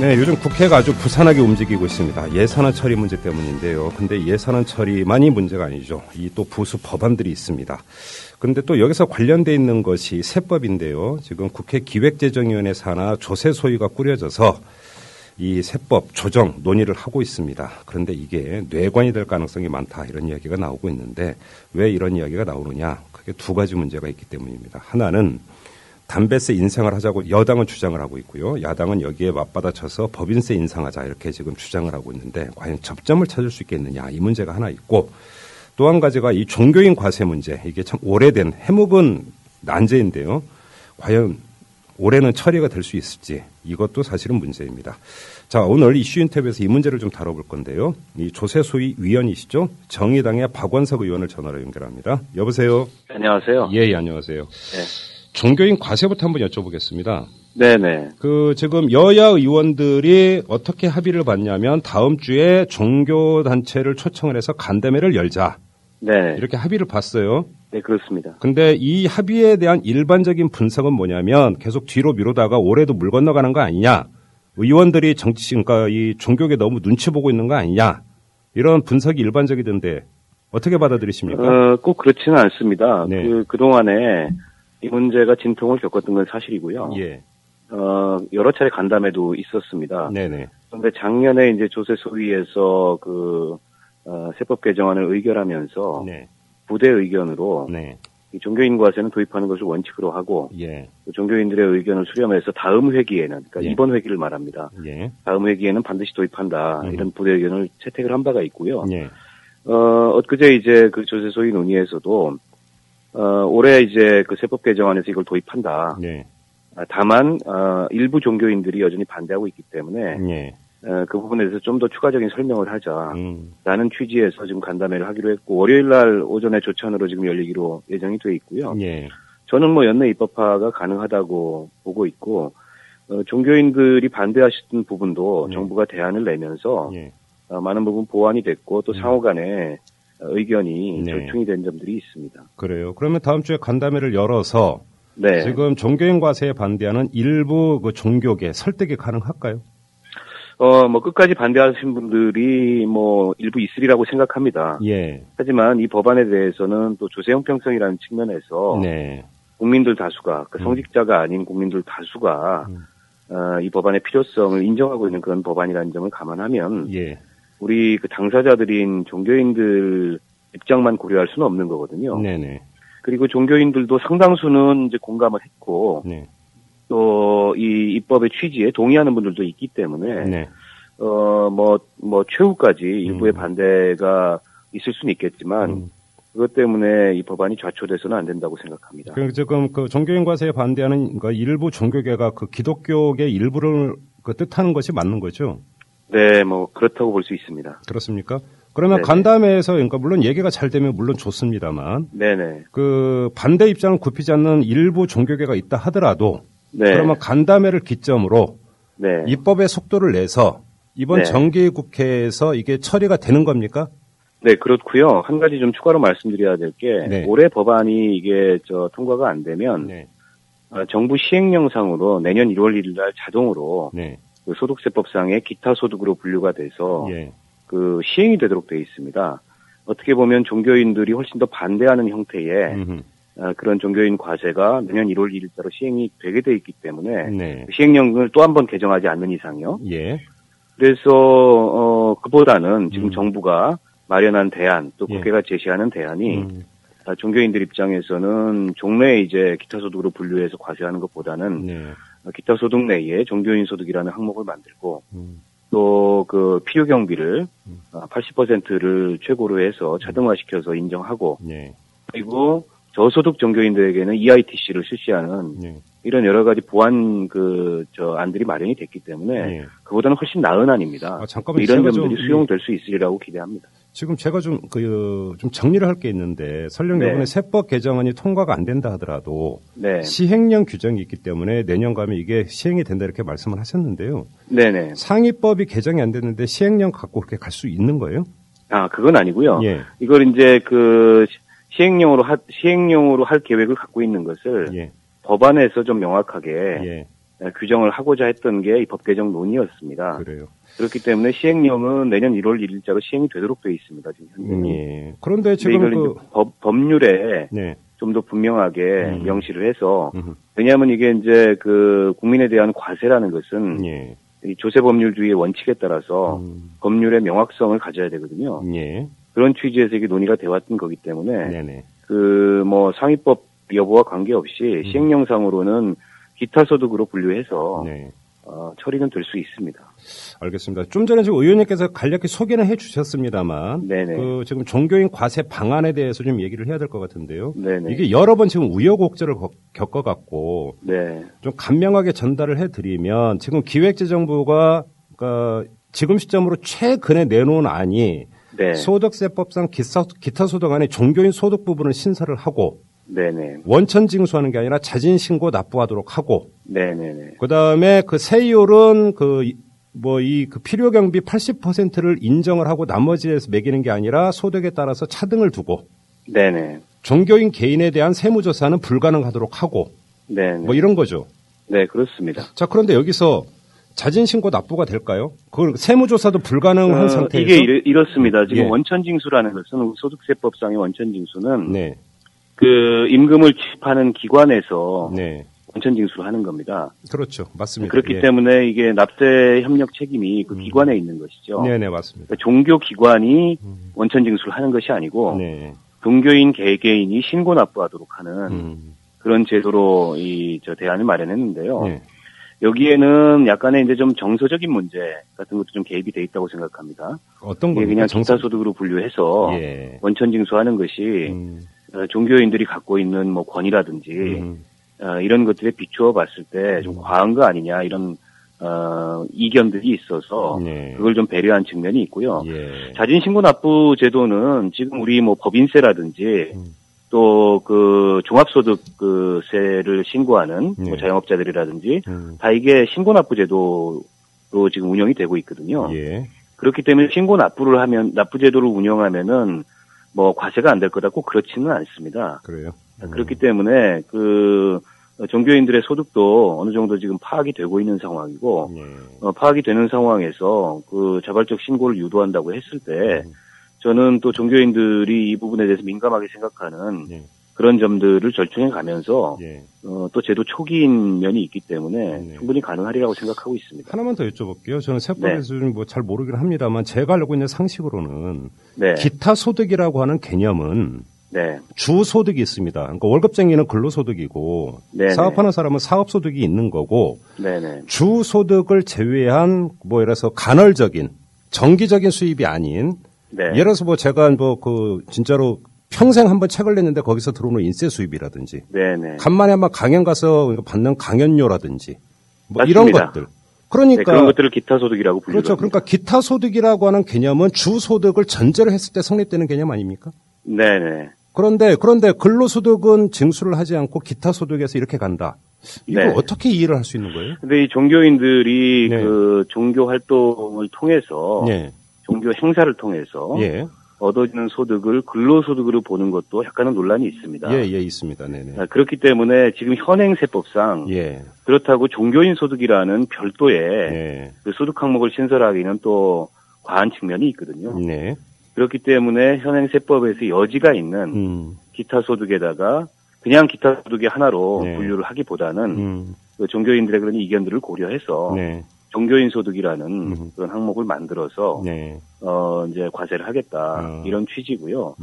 네, 요즘 국회가 아주 부산하게 움직이고 있습니다. 예산안 처리 문제 때문인데요. 근데 예산안 처리만이 문제가 아니죠. 이 또 부수 법안들이 있습니다. 근데 또 여기서 관련돼 있는 것이 세법인데요. 지금 국회 기획재정위원회 산하 조세 소위가 꾸려져서 이 세법 조정 논의를 하고 있습니다. 그런데 이게 뇌관이 될 가능성이 많다 이런 이야기가 나오고 있는데 왜 이런 이야기가 나오느냐? 크게 두 가지 문제가 있기 때문입니다. 하나는 담배세 인상을 하자고 여당은 주장을 하고 있고요. 야당은 여기에 맞받아쳐서 법인세 인상하자 이렇게 지금 주장을 하고 있는데 과연 접점을 찾을 수 있겠느냐 이 문제가 하나 있고 또 한 가지가 이 종교인 과세 문제 이게 참 오래된 해묵은 난제인데요. 과연 올해는 처리가 될 수 있을지 이것도 사실은 문제입니다. 자, 오늘 이슈 인터뷰에서 이 문제를 좀 다뤄볼 건데요. 이 조세소위 위원이시죠? 정의당의 박원석 의원을 전화로 연결합니다. 여보세요? 안녕하세요. 예, 안녕하세요. 네. 종교인 과세부터 한번 여쭤보겠습니다. 네네. 지금 여야 의원들이 어떻게 합의를 봤냐면 다음 주에 종교단체를 초청을 해서 간담회를 열자. 네. 이렇게 합의를 봤어요. 네, 그렇습니다. 근데 이 합의에 대한 일반적인 분석은 뭐냐면 계속 뒤로 미루다가 올해도 물 건너가는 거 아니냐. 의원들이 그러니까 이 종교계 너무 눈치 보고 있는 거 아니냐. 이런 분석이 일반적이던데 어떻게 받아들이십니까? 꼭 그렇지는 않습니다. 네. 그동안에 이 문제가 진통을 겪었던 건 사실이고요. 예. 여러 차례 간담회도 있었습니다. 네네. 그런데 작년에 이제 조세 소위에서 세법 개정안을 의결하면서 네. 부대 의견으로 네. 이 종교인 과세는 도입하는 것을 원칙으로 하고 예. 종교인들의 의견을 수렴해서 다음 회기에는 그러니까 예. 이번 회기를 말합니다. 예. 다음 회기에는 반드시 도입한다. 이런 부대 의견을 채택을 한 바가 있고요. 예. 엊그제 이제 그 조세 소위 논의에서도 올해 이제 그 세법 개정안에서 이걸 도입한다. 네. 다만 일부 종교인들이 여전히 반대하고 있기 때문에 예. 그 부분에 대해서 좀 더 추가적인 설명을 하자라는 취지에서 지금 간담회를 하기로 했고 월요일 날 오전에 조찬으로 지금 열리기로 예정이 돼 있고요. 예. 저는 뭐 연내 입법화가 가능하다고 보고 있고 종교인들이 반대하시던 부분도 정부가 대안을 내면서 많은 부분 보완이 됐고 또 상호간에 의견이 절충이 된 점들이 있습니다. 그래요. 그러면 다음 주에 간담회를 열어서 지금 종교인 과세에 반대하는 일부 그 종교계 설득이 가능할까요? 뭐 끝까지 반대하신 분들이 뭐 일부 있으리라고 생각합니다. 예. 하지만 이 법안에 대해서는 또 조세 형평성이라는 측면에서 국민들 다수가 성직자가 아닌 국민들 다수가 이 법안의 필요성을 인정하고 있는 그런 법안이라는 점을 감안하면 우리 그 당사자들인 종교인들 입장만 고려할 수는 없는 거거든요. 네네. 그리고 종교인들도 상당수는 이제 공감을 했고 또 이 입법의 취지에 동의하는 분들도 있기 때문에 최후까지 일부의 반대가 있을 수는 있겠지만 그것 때문에 이 법안이 좌초돼서는 안 된다고 생각합니다. 그럼 지금 그 종교인 과세에 반대하는 그 일부 종교계가 그 기독교계 일부를 그 뜻하는 것이 맞는 거죠? 네, 뭐 그렇다고 볼 수 있습니다. 그렇습니까? 그러면 간담회에서 그러니까 물론 얘기가 잘 되면 물론 좋습니다만, 그 반대 입장을 굽히지 않는 일부 종교계가 있다 하더라도, 그러면 간담회를 기점으로 입법의 속도를 내서 이번 정기국회에서 이게 처리가 되는 겁니까? 네, 그렇고요. 한 가지 좀 추가로 말씀드려야 될 게 올해 법안이 이게 통과가 안 되면 정부 시행령상으로 내년 1월 1일 날 자동으로 그 소득세법상의 기타 소득으로 분류가 돼서 그 시행이 되도록 되어 있습니다. 어떻게 보면 종교인들이 훨씬 더 반대하는 형태의 그런 종교인 과세가 내년 1월 1일자로 시행이 되게 돼 있기 때문에 시행령을 또 한 번 개정하지 않는 이상요. 그래서 그보다는 지금 정부가 마련한 대안 또 국회가 제시하는 대안이 종교인들 입장에서는 종래에 이제 기타 소득으로 분류해서 과세하는 것보다는 기타 소득 내에 종교인 소득이라는 항목을 만들고 또 그 필요 경비를 80%를 최고로 해서 자동화시켜서 인정하고 그리고 저소득 종교인들에게는 EITC를 실시하는 이런 여러 가지 보완 안들이 마련이 됐기 때문에 그보다는 훨씬 나은 안입니다. 이런 점들이 수용될 수 있으리라고 기대합니다. 지금 제가 좀 정리를 할 게 있는데 설령 이번에 세법 개정안이 통과가 안 된다 하더라도 시행령 규정이 있기 때문에 내년 가면 이게 시행이 된다 이렇게 말씀을 하셨는데요. 상위법이 개정이 안 됐는데 시행령 갖고 그렇게 갈 수 있는 거예요? 아, 그건 아니고요. 이걸 이제 시행령으로 할 계획을 갖고 있는 것을 법안에서 좀 명확하게 규정을 하고자 했던 게 이 법 개정 논의였습니다. 그래요. 그렇기 때문에 시행령은 내년 1월 1일자로 시행이 되도록 되어 있습니다. 지금 현재. 예. 그런데 지금 법률에 네. 좀 더 분명하게 명시를 해서 왜냐하면 이게 이제 그 국민에 대한 과세라는 것은 예. 이 조세법률주의의 원칙에 따라서 법률의 명확성을 가져야 되거든요. 예. 그런 취지에서 이게 논의가 되었던 거기 때문에 네네. 그 뭐 상위법 여부와 관계없이 시행령상으로는 기타 소득으로 분류해서 네. 처리는 될 수 있습니다. 알겠습니다. 좀 전에 지금 의원님께서 간략히 소개는 해주셨습니다만, 네네. 그 지금 종교인 과세 방안에 대해서 좀 얘기를 해야 될 것 같은데요. 네네. 이게 여러 번 지금 우여곡절을 겪어갖고, 네. 좀 간명하게 전달을 해드리면 지금 기획재정부가 그러니까 지금 시점으로 최근에 내놓은 안이 네. 소득세법상 기타 소득안에 종교인 소득 부분을 신설을 하고. 네네. 원천 징수하는 게 아니라 자진 신고 납부하도록 하고. 네네네. 그 다음에 그 세율은 그 필요 경비 80%를 인정을 하고 나머지에서 매기는 게 아니라 소득에 따라서 차등을 두고. 네네. 종교인 개인에 대한 세무조사는 불가능하도록 하고. 네네. 뭐 이런 거죠. 네, 그렇습니다. 자, 그런데 여기서 자진 신고 납부가 될까요? 그걸 세무조사도 불가능한 상태에서. 이게 이렇습니다. 지금 예. 원천징수라는 것은 소득세법상의 원천징수는 네. 그 임금을 지급하는 기관에서 네. 원천징수를 하는 겁니다. 그렇죠. 맞습니다. 그렇기 예. 때문에 이게 납세 협력 책임이 그 기관에 있는 것이죠. 네네, 맞습니다. 그러니까 종교 기관이 원천징수를 하는 것이 아니고 네. 종교인 개개인이 신고 납부하도록 하는 그런 제도로 대안을 마련했는데요. 네. 여기에는 약간의 이제 좀 정서적인 문제 같은 것도 좀 개입이 돼 있다고 생각합니다. 어떤 겁니까? 그냥 기타소득으로 분류해서 예. 원천징수하는 것이 종교인들이 갖고 있는 뭐 권위라든지 이런 것들에 비추어 봤을 때 좀 과한 거 아니냐 이런 이견들이 있어서 네. 그걸 좀 배려한 측면이 있고요. 예. 자진신고 납부 제도는 지금 우리 뭐 법인세라든지 또 그 종합소득 그 세를 신고하는 뭐 자영업자들이라든지 다 이게 신고 납부 제도로 지금 운영이 되고 있거든요. 예. 그렇기 때문에 신고 납부를 하면 납부 제도를 운영하면은 뭐 과세가 안 될 거다 꼭 그렇지는 않습니다. 그래요. 그렇기 때문에 그 종교인들의 소득도 어느 정도 지금 파악이 되고 있는 상황이고 파악이 되는 상황에서 그 자발적 신고를 유도한다고 했을 때 저는 또 종교인들이 이 부분에 대해서 민감하게 생각하는 그런 점들을 절충해 가면서 또 제도 초기인 면이 있기 때문에 충분히 가능하리라고 생각하고 있습니다. 하나만 더 여쭤볼게요. 저는 세법에서 뭐 잘 모르긴 합니다만 제가 알고 있는 상식으로는 기타 소득이라고 하는 개념은 주소득이 있습니다. 그러니까 월급쟁이는 근로소득이고 사업하는 사람은 사업소득이 있는 거고 주소득을 제외한 뭐 예를 들어서 간헐적인 정기적인 수입이 아닌 예를 들어서 뭐 제가 뭐 그 진짜로 평생 한번 책을 냈는데 거기서 들어오는 인쇄 수입이라든지 간만에 한번 강연 가서 받는 강연료라든지 뭐 이런 것들. 그러니까 그런 것들을 기타 소득이라고 부르죠. 그렇죠. 그러니까 기타 소득이라고 하는 개념은 주소득을 전제로 했을 때 성립되는 개념 아닙니까? 네네. 그런데 근로소득은 징수를 하지 않고 기타 소득에서 이렇게 간다. 이걸 어떻게 이해를 할 수 있는 거예요? 근데 이 종교인들이 그 종교 활동을 통해서 종교 행사를 통해서 얻어지는 소득을 근로소득으로 보는 것도 약간은 논란이 있습니다. 있습니다. 네네. 그렇기 때문에 지금 현행 세법상 그렇다고 종교인 소득이라는 별도의 그 소득 항목을 신설하기는 또 과한 측면이 있거든요. 그렇기 때문에 현행 세법에서 여지가 있는 기타 소득에다가 그냥 기타 소득의 하나로 분류를 하기보다는 그 종교인들의 그런 이견들을 고려해서 종교인 소득이라는 그런 항목을 만들어서 이제 과세를 하겠다 이런 취지고요.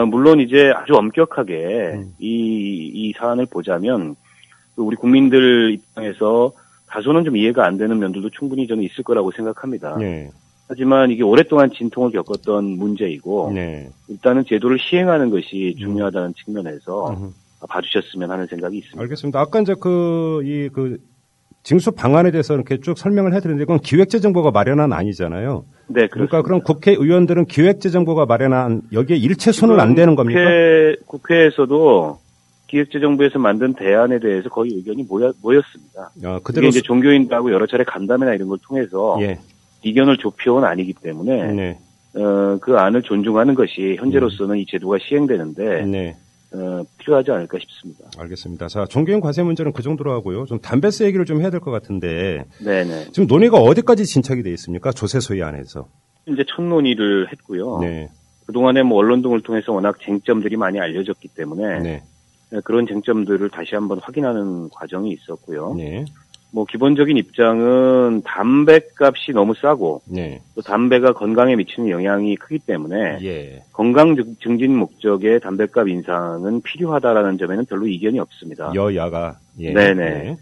물론 이제 아주 엄격하게 이 사안을 보자면 우리 국민들 입장에서 다소는 좀 이해가 안 되는 면들도 충분히 저는 있을 거라고 생각합니다. 하지만 이게 오랫동안 진통을 겪었던 문제이고 일단은 제도를 시행하는 것이 중요하다는 측면에서 봐주셨으면 하는 생각이 있습니다. 알겠습니다. 아까 이제 징수 방안에 대해서 이렇게 쭉 설명을 해드렸는데 그건 기획재정부가 마련한 안이잖아요. 네, 그러니까 그럼 국회의원들은 기획재정부가 마련한 여기에 일체 손을 안 대는 겁니까? 국회에서도 기획재정부에서 만든 대안에 대해서 거의 의견이 모였습니다. 그게 이제 종교인들하고 여러 차례 간담회나 이런 걸 통해서 이견을 좁혀온 안이기 때문에 그 안을 존중하는 것이 현재로서는 이 제도가 시행되는데 필요하지 않을까 싶습니다. 알겠습니다. 자, 종교인 과세 문제는 그 정도로 하고요. 좀 담배세 얘기를 좀 해야 될 것 같은데. 네네. 지금 논의가 어디까지 진척이 돼 있습니까? 조세소위 안에서. 이제 첫 논의를 했고요. 네. 그동안에 뭐 언론 등을 통해서 워낙 쟁점들이 많이 알려졌기 때문에 네. 그런 쟁점들을 다시 한번 확인하는 과정이 있었고요. 네. 뭐 기본적인 입장은 담배값이 너무 싸고 네. 또 담배가 건강에 미치는 영향이 크기 때문에 예. 건강 증진 목적의 담배값 인상은 필요하다라는 점에는 별로 이견이 없습니다. 여야가. 예. 네네. 네.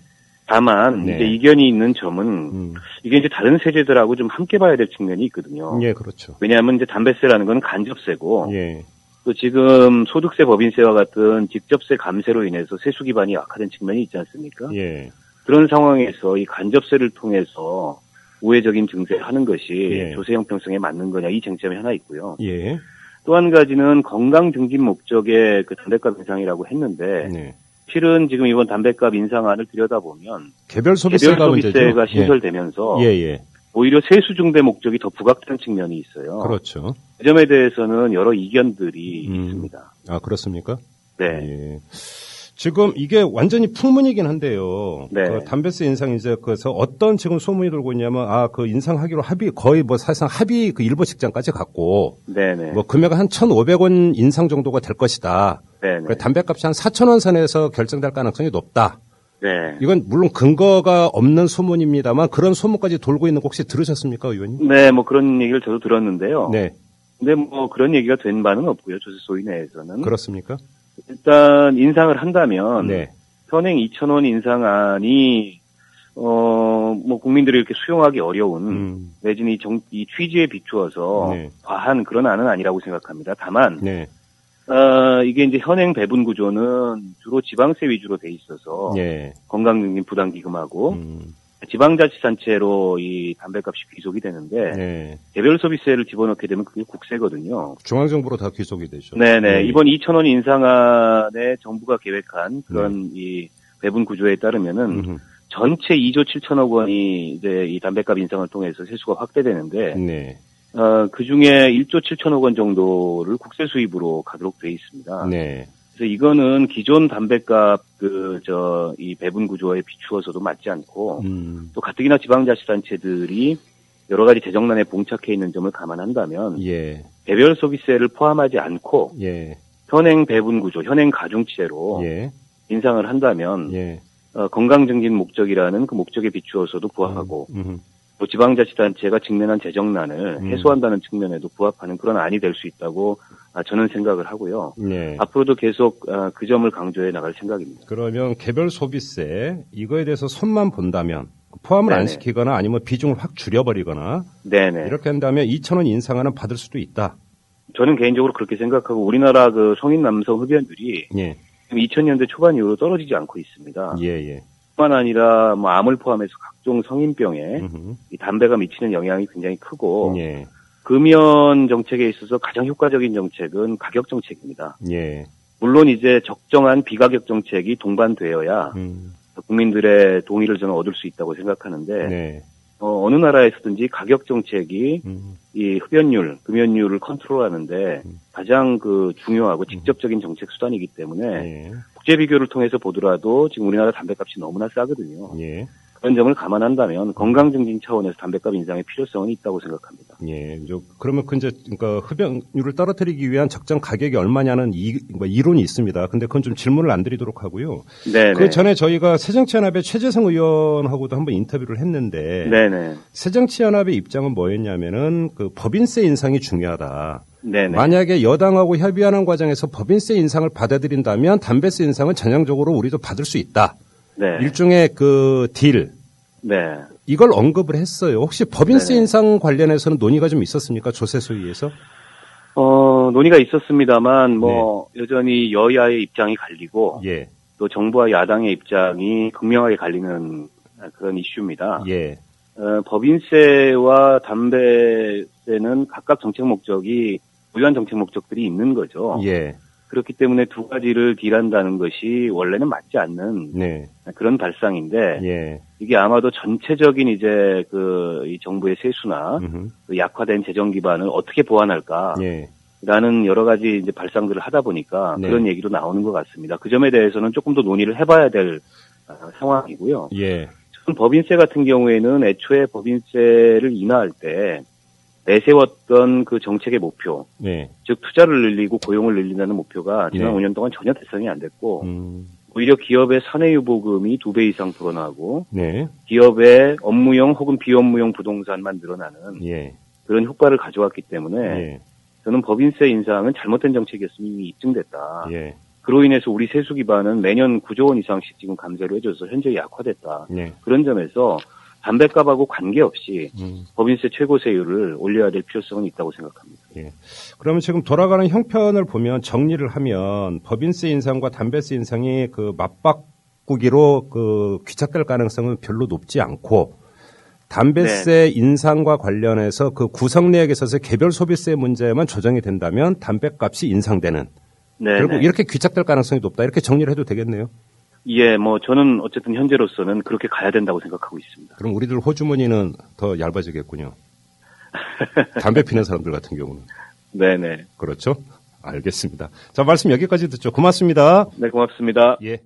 다만 네. 이제 이견이 있는 점은 이게 이제 다른 세제들하고 좀 함께 봐야 될 측면이 있거든요. 예, 그렇죠. 왜냐하면 이제 담배세라는 건 간접세고 예. 또 지금 소득세, 법인세와 같은 직접세 감세로 인해서 세수 기반이 약화된 측면이 있지 않습니까? 예. 그런 상황에서 이 간접세를 통해서 우회적인 증세를 하는 것이 예. 조세 형평성에 맞는 거냐 이 쟁점이 하나 있고요. 예. 또 한 가지는 건강 증진 목적의 그 담배값 인상이라고 했는데 네. 실은 지금 이번 담배값 인상안을 들여다보면 개별 소비세가 신설되면서 예. 오히려 세수 중대 목적이 더 부각된 측면이 있어요. 그렇죠. 그 점에 대해서는 여러 이견들이 있습니다. 아, 그렇습니까? 네. 예. 지금 이게 완전히 풍문이긴 한데요. 네. 그 담배세 인상 이제 그래서 어떤 지금 소문이 돌고 있냐면 그 인상하기로 거의 뭐 사실상 합의 그 일부 직전까지 갔고 네네. 뭐 금액은 한 1,500원 인상 정도가 될 것이다. 네네. 담배값이 한 4,000원 선에서 결정될 가능성이 높다. 네. 이건 물론 근거가 없는 소문입니다만 그런 소문까지 돌고 있는 거 혹시 들으셨습니까, 의원님? 네, 뭐 그런 얘기를 저도 들었는데요. 네. 근데 뭐 그런 얘기가 된 바는 없고요. 조세소위 내에서는. 그렇습니까? 일단 인상을 한다면 네. 현행 2,000원 인상안이 뭐 국민들이 이렇게 수용하기 어려운 내지는 이 취지에 비추어서 네. 과한 그런 안은 아니라고 생각합니다. 다만 네. 이게 이제 현행 배분 구조는 주로 지방세 위주로 돼 있어서 네. 건강증진 부담기금하고 지방자치단체로 이 담배값이 귀속이 되는데 네. 개별 소비세를 집어넣게 되면 그게 국세거든요. 중앙정부로 다 귀속이 되죠. 네네. 이번 2,000원 인상안에 정부가 계획한 그런 이 배분 구조에 따르면은 전체 2조 7천억 원이 이제 이 담배값 인상을 통해서 세수가 확대되는데 네. 그 중에 1조 7천억 원 정도를 국세 수입으로 가도록 돼 있습니다. 네. 그래서 이거는 기존 담배값 이 배분 구조에 비추어서도 맞지 않고 또 가뜩이나 지방자치단체들이 여러 가지 재정난에 봉착해 있는 점을 감안한다면 예. 개별 소비세를 포함하지 않고 예. 현행 배분 구조, 현행 가중치제로 예. 인상을 한다면 예. 건강 증진 목적이라는 그 목적에 비추어서도 부합하고 또 지방자치단체가 직면한 재정난을 해소한다는 측면에도 부합하는 그런 안이 될 수 있다고 저는 생각을 하고요. 네. 앞으로도 계속 그 점을 강조해 나갈 생각입니다. 그러면 개별 소비세 이거에 대해서 손만 본다면 포함을 네네. 안 시키거나 아니면 비중을 확 줄여버리거나 네네. 이렇게 한다면 2,000원 인상안은 받을 수도 있다. 저는 개인적으로 그렇게 생각하고 우리나라 그 성인 남성 흡연율이 예. 2000년대 초반 이후로 떨어지지 않고 있습니다. 예. 뿐만 아니라 뭐 암을 포함해서 각종 성인병에 이 담배가 미치는 영향이 굉장히 크고 예. 금연 정책에 있어서 가장 효과적인 정책은 가격 정책입니다. 예. 물론 이제 적정한 비가격 정책이 동반되어야 국민들의 동의를 저는 얻을 수 있다고 생각하는데 네. 어느 나라에서든지 가격 정책이 이 흡연율, 금연율을 컨트롤하는데 가장 그 중요하고 직접적인 정책 수단이기 때문에 예. 국제 비교를 통해서 보더라도 지금 우리나라 담배값이 너무나 싸거든요. 예. 그런 점을 감안한다면 건강 증진 차원에서 담배값 인상의 필요성은 있다고 생각합니다. 예. 그러면 그러니까 흡연율을 떨어뜨리기 위한 적정 가격이 얼마냐는 이론이 있습니다. 근데 그건 좀 질문을 안 드리도록 하고요. 네. 그 전에 저희가 새정치연합의 최재성 의원하고도 한번 인터뷰를 했는데 네네. 새정치연합의 입장은 뭐였냐면은 그 법인세 인상이 중요하다. 네네. 만약에 여당하고 협의하는 과정에서 법인세 인상을 받아들인다면 담배세 인상은 전향적으로 우리도 받을 수 있다. 네. 일종의 그 딜. 네. 이걸 언급을 했어요. 혹시 법인세 네네. 인상 관련해서는 논의가 좀 있었습니까? 조세소위에서? 논의가 있었습니다만 여전히 여야의 입장이 갈리고 예. 또 정부와 야당의 입장이 극명하게 갈리는 그런 이슈입니다. 예. 법인세와 담배세는 각각 정책 목적이 부유한 정책 목적들이 있는 거죠. 예. 그렇기 때문에 두 가지를 딜한다는 것이 원래는 맞지 않는 네. 그런 발상인데 예. 이게 아마도 전체적인 이제 이 정부의 세수나 그 약화된 재정 기반을 어떻게 보완할까 예. 라는 여러 가지 이제 발상들을 하다 보니까 네. 그런 얘기도 나오는 것 같습니다. 그 점에 대해서는 조금 더 논의를 해봐야 될 상황이고요. 예. 법인세 같은 경우에는 애초에 법인세를 인하할 때 내세웠던 그 정책의 목표, 네. 즉 투자를 늘리고 고용을 늘린다는 목표가 지난 네. 5년 동안 전혀 달성이 안 됐고 오히려 기업의 사내유보금이 2배 이상 불어나고 네. 기업의 업무용 혹은 비업무용 부동산만 늘어나는 예. 그런 효과를 가져왔기 때문에 예. 저는 법인세 인상은 잘못된 정책이었음이 이미 입증됐다. 예. 그로 인해서 우리 세수 기반은 매년 9조 원 이상씩 지금 감세를 해줘서 현재 약화됐다. 네. 그런 점에서 담배값하고 관계없이 법인세 최고세율을 올려야 될 필요성은 있다고 생각합니다. 예. 그러면 지금 돌아가는 형편을 보면 정리를 하면 법인세 인상과 담배세 인상이 그 맞바꾸기로 그 귀착될 가능성은 별로 높지 않고 담배세 네. 인상과 관련해서 그 구성내역에 있어서 개별 소비세 문제만 조정이 된다면 담배값이 인상되는 네. 결국 이렇게 귀착될 가능성이 높다. 이렇게 정리를 해도 되겠네요. 예, 뭐 저는 어쨌든 현재로서는 그렇게 가야 된다고 생각하고 있습니다. 그럼 우리들 호주머니는 더 얇아지겠군요. 담배 피는 사람들 같은 경우는. 네네. 그렇죠. 알겠습니다. 자, 말씀 여기까지 듣죠. 고맙습니다. 네, 고맙습니다. 예.